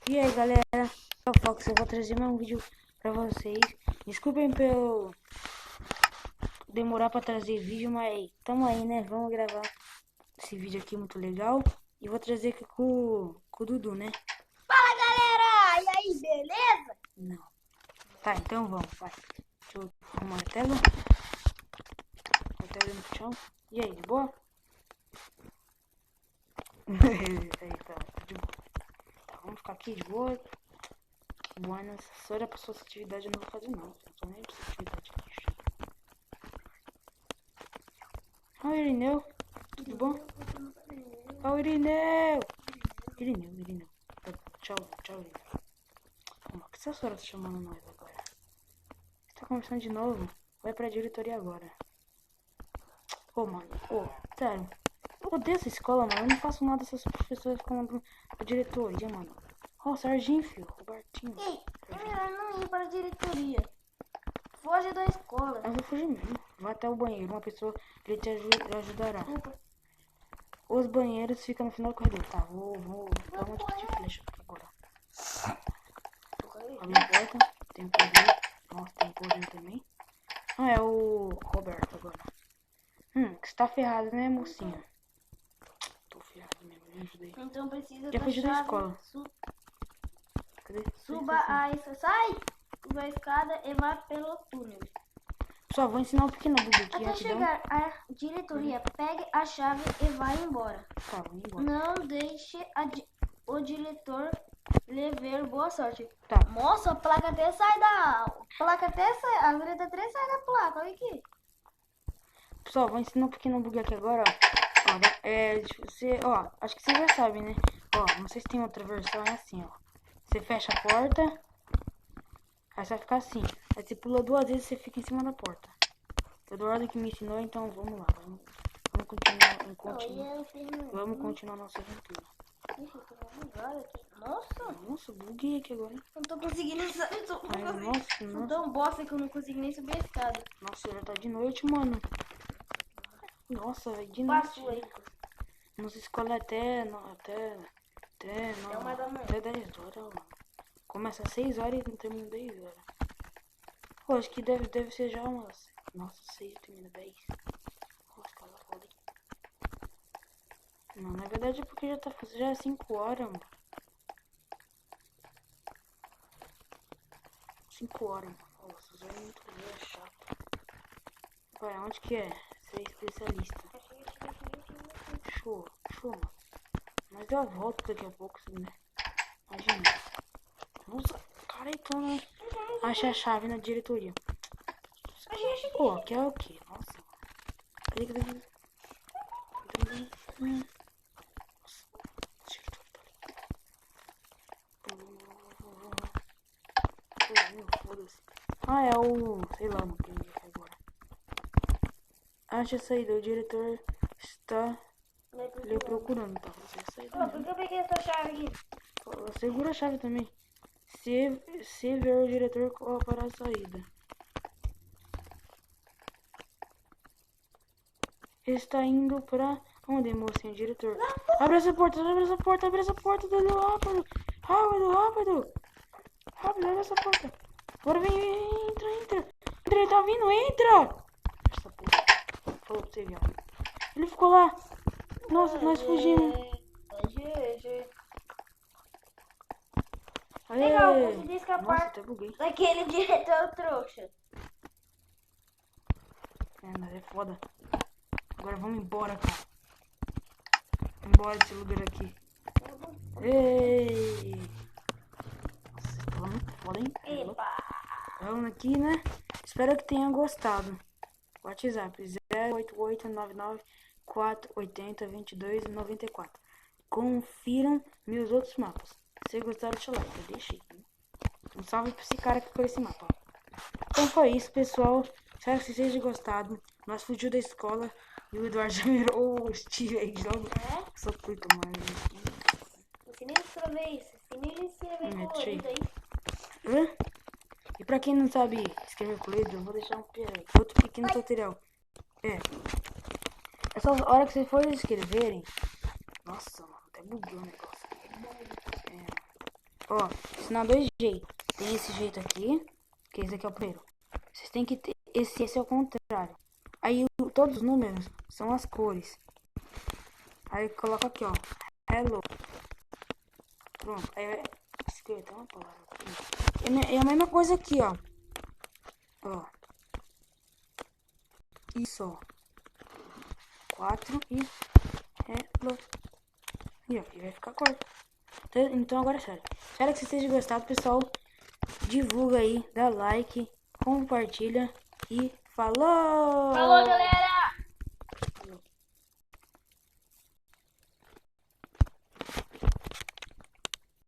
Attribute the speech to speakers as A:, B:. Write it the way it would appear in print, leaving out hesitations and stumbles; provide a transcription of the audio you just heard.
A: E aí galera, eu Fox, eu vou trazer mais um vídeo pra vocês. Desculpem pelo demorar pra trazer vídeo, mas tamo aí, né? Vamos gravar esse vídeo aqui muito legal. E vou trazer aqui com o Dudu, né?
B: Fala galera! E aí, beleza?
A: Não. Tá, então vamos, vai. Deixa eu arrumar a tela. A tela no chão. E aí, de boa? Aí, tá de boa. Tá, vamos ficar aqui de boa. Buenas, só era pra sua atividade eu não vou fazer não. Não tô nem pra sua atividade aqui. Oi, Irineu. Tudo bom? Oi, Irineu. Irineu. Tchau, Irineu. Por que essa senhora tá chamando nós agora? Você tá conversando de novo? Vai pra diretoria agora. Mano. Sério. Eu odeio essa escola, mano. Eu não faço nada se essas professoras ficam mandando pra diretoria, mano. Sarginho, filho. Robertinho.
B: Ei, é melhor não ir para a diretoria. Foge da escola.
A: Eu vou fugir mesmo. Vai até o banheiro. Uma pessoa ele te ajudará.
B: Desculpa.
A: Os banheiros ficam no final do corredor. Tá, vou dar uma de flecha aqui agora. Abre a porta. Tem poder. Nossa, tem poder também. Ah, é o Roberto agora. Que você tá ferrado, né, mocinha? Tô ferrado mesmo, me ajudei.
B: Então precisa
A: Já
B: da
A: fugi
B: chave.
A: da escola. Cadê?
B: Suba a escada e vá pelo túnel.
A: Só vou ensinar um pequeno bug aqui.
B: Até
A: rapidão.
B: chegar à diretoria, pegue a chave e vá embora.
A: Tá, vou embora.
B: Não deixe o diretor lhe ver. Boa sorte.
A: Tá.
B: Moça, a placa até sai da... A letra 3 sai da placa, olha aqui.
A: Pessoal, vou ensinar um pequeno bug aqui agora, ó. Acho que vocês já sabem, né? Ó, não sei se tem outra versão, é assim, ó. Você fecha a porta, aí você vai ficar assim. Aí você pula 2 vezes e você fica em cima da porta. Foi do ordem que me ensinou, então vamos lá. Vamos continuar nossa aventura.
B: Ixi, tô bugado aqui.
A: Nossa, buguei aqui agora.
B: Não tô conseguindo.
A: Nossa.
B: Tô tão bosta que eu não consigo nem subir a escada.
A: Nossa, já tá de noite, mano. Nossa, velho, de noite.
B: Passo aí.
A: Nossa escola é até 10 horas, mano. Começa às 6 horas e não termina 10 horas. Pô, acho que deve ser já umas... Nossa, 6 e termina 10. Nossa, escola foda. Não, na verdade é porque já é 5 horas, mano. 5 horas, mano. Nossa, isso é muito chato. Vai, onde que é? Ser especialista. Show, mano. Mas eu volto daqui a pouco, assim, né? Imagina. Nossa, cara, então, né? Acha a chave na diretoria. Pô, aqui é o quê? Nossa. Cadê? Nossa, o diretor tá ali. Foda-se. Ah, é o... Sei lá, não entendi agora. Acha a saída. O diretor está lhe procurando, tá? Você saída.
B: Por que eu peguei essa chave aqui?
A: Segura a chave também. Se ver o diretor, qual para a saída? Está indo pra onde, mocinho? Diretor. Abre essa porta, Dudu, rápido. Rápido, abre essa porta. Agora vem, entra. Ele tá vindo, entra. Essa porra. Falou pra você, viado. Ele ficou lá. Nossa, nós fugimos.
B: Legal, consegui escapar.
A: Nossa, até buguei.
B: Daquele diretor trouxa.
A: Mas é foda. Agora vamos embora, cara. Embora desse lugar aqui. Ei! Nossa, esse tava muito foda, hein?
B: Epa!
A: Vamos aqui, né? Espero que tenham gostado. WhatsApp 088994804802294. Confiram meus outros mapas. Se gostaram, deixa o like. Eu deixei. Um salve pra esse cara que ficou esse mapa. Então foi isso, pessoal. Espero que vocês tenham gostado. Nós fugiu da escola e o Eduardo já virou o Steve aí de novo. Sou puta, mano.
B: Ensinei a escrever isso. Ensinei a escrever colorido aí.
A: E pra quem não sabe escrever colorido, eu vou deixar outro pequeno tutorial. Essa hora que vocês forem escreverem... Nossa, mano, até bugou o negócio. Ó, ensinar dois jeitos. Tem esse jeito aqui, que esse aqui é o primeiro. Vocês têm que ter... Esse é o contrário. Aí todos os números são as cores. Aí coloca aqui, ó. Hello. Pronto. Aí vai... Escrita, uma palavra. É a mesma coisa aqui, ó. Ó. Isso, ó. 4 e hello. E ó, e vai ficar cor. Então agora é sério. Espero que vocês tenham gostado, pessoal. Divulga aí, dá like, compartilha e falou!
B: Falou, galera!